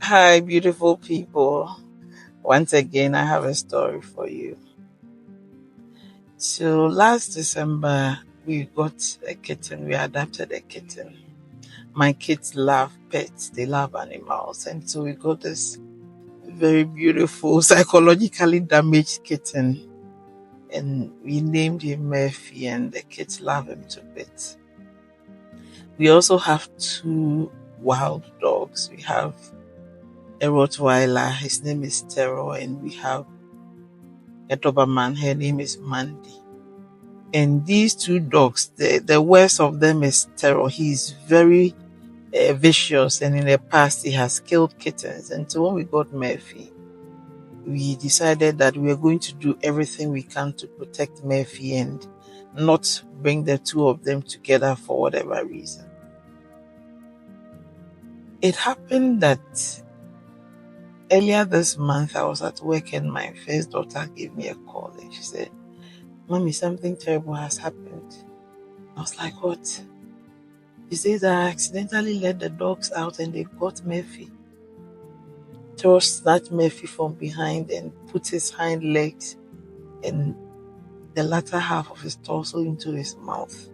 Hi, beautiful people. Once again, I have a story for you. So, last December, we got a kitten. We adopted a kitten. My kids love pets, they love animals. And so, we got this very beautiful, psychologically damaged kitten. And we named him Murphy, and the kids love him to bits. We also have two wild dogs. We have a Rottweiler, his name is Terror, and we have a Doberman, her name is Mandy. And these two dogs, the worst of them is Terror. He's very vicious, and in the past he has killed kittens. And so when we got Murphy, we decided that we are going to do everything we can to protect Murphy and not bring the two of them together for whatever reason. It happened that earlier this month I was at work and my first daughter gave me a call and she said, "Mommy, something terrible has happened." I was like, "What?" He says, "I accidentally let the dogs out and they got Murphy." Toro snatched Murphy from behind and put his hind legs and the latter half of his torso into his mouth.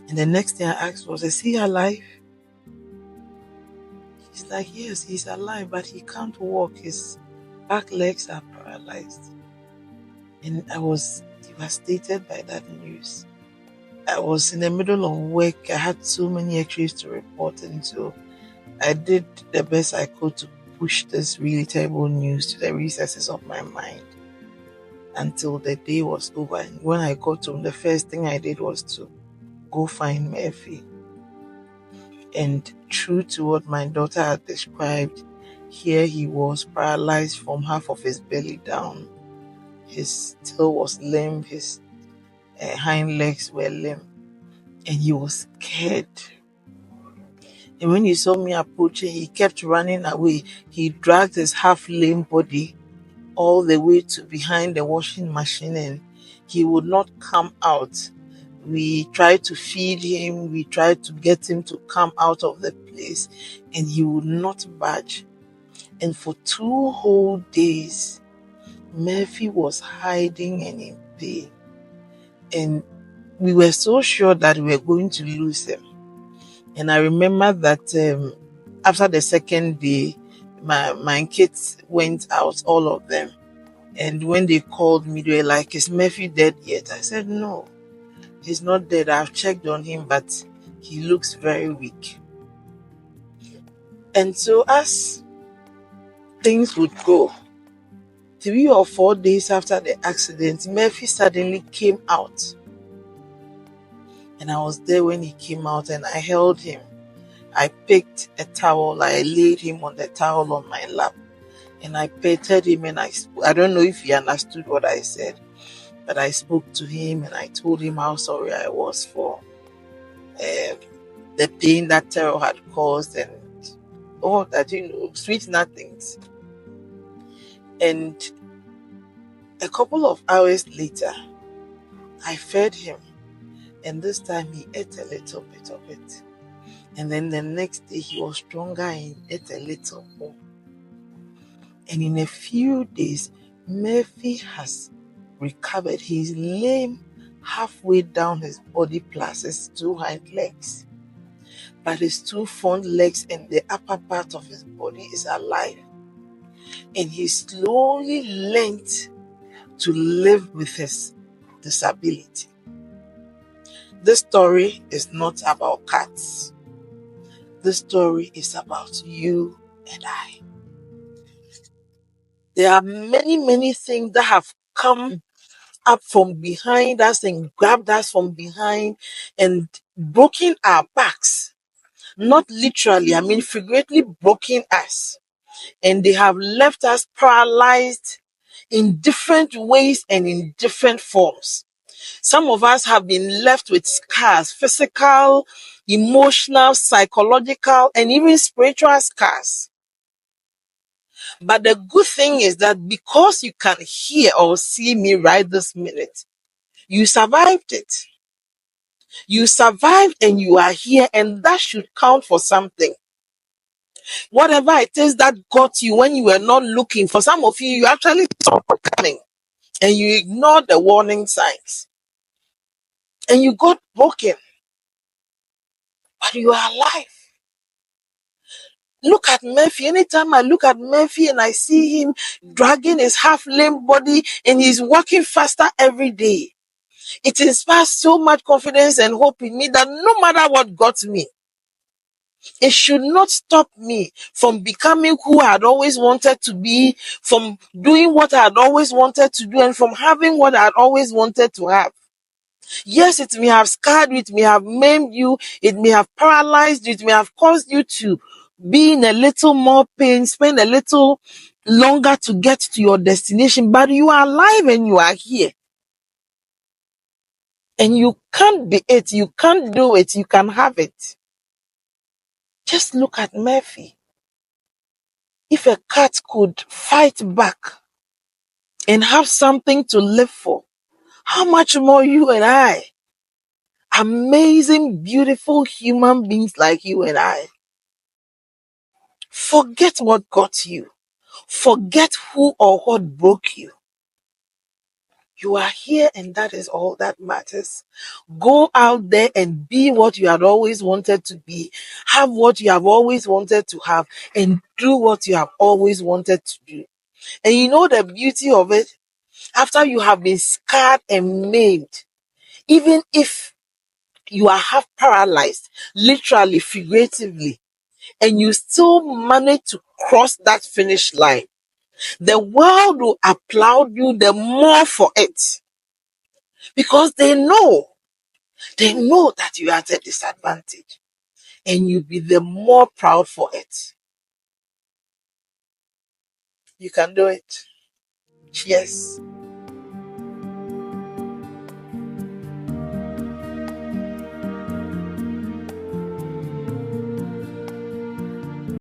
And the next thing I asked was, "Is he alive?" He's like, "Yes, he's alive, but he can't walk. His back legs are paralyzed." And I was devastated by that news. I was in the middle of work. I had so many x-rays to report, and so I did the best I could to push this really terrible news to the recesses of my mind until the day was over. And when I got home, the first thing I did was to go find Murphy. And true to what my daughter had described, here he was paralyzed from half of his belly down. His tail was limp, his hind legs were limp, and he was scared. And when he saw me approaching, he kept running away. He dragged his half-lame body all the way to behind the washing machine and he would not come out. We tried to feed him, we tried to get him to come out of the place, and he would not budge. And for 2 whole days, Murphy was hiding and in pain. And we were so sure that we were going to lose him. And I remember that after the second day, my kids went out, all of them. And when they called me, they were like, "Is Murphy dead yet?" I said, "No, he's not dead. I've checked on him, but he looks very weak." And so as things would go, 3 or 4 days after the accident, Murphy suddenly came out. And I was there when he came out and I held him. I picked a towel, I laid him on the towel on my lap. And I petted him and I don't know if he understood what I said, but I spoke to him and I told him how sorry I was for the pain that Terror had caused and all that, sweet nothings. And a couple of hours later, I fed him. And this time he ate a little bit of it. And then the next day he was stronger and ate a little more. And in a few days, Murphy has recovered. He's lame halfway down his body plus his two hind legs. But his two front legs and the upper part of his body is alive. And he slowly learned to live with his disability. This story is not about cats. This story is about you and I. There are many, many things that have come up from behind us and grabbed us from behind and broken our backs. Not literally, I mean figuratively broken us. And they have left us paralyzed in different ways and in different forms. Some of us have been left with scars, physical, emotional, psychological, and even spiritual scars. But the good thing is that because you can hear or see me right this minute, you survived it. You survived and you are here, and that should count for something. Whatever it is that got you when you were not looking, for some of you, you actually saw it coming and you ignored the warning signs and you got broken, but you are alive. Look at Murphy. Anytime I look at Murphy and I see him dragging his half-lame body and he's walking faster every day, it inspires so much confidence and hope in me that no matter what got me, it should not stop me from becoming who I had always wanted to be, from doing what I had always wanted to do, and from having what I had always wanted to have. Yes, it may have scarred you, it may have maimed you, it may have paralyzed you, it may have caused you to be in a little more pain, spend a little longer to get to your destination, but you are alive and you are here. And you can't be it, you can't do it, you can have it. Just look at Murphy. If a cat could fight back and have something to live for, how much more you and I? Amazing, beautiful human beings like you and I. Forget what got you. Forget who or what broke you. You are here and that is all that matters. Go out there and be what you had always wanted to be. Have what you have always wanted to have and do what you have always wanted to do. And you know the beauty of it? After you have been scarred and maimed, even if you are half paralyzed, literally, figuratively, and you still manage to cross that finish line, the world will applaud you the more for it because they know that you are at a disadvantage and you'll be the more proud for it. You can do it. Cheers.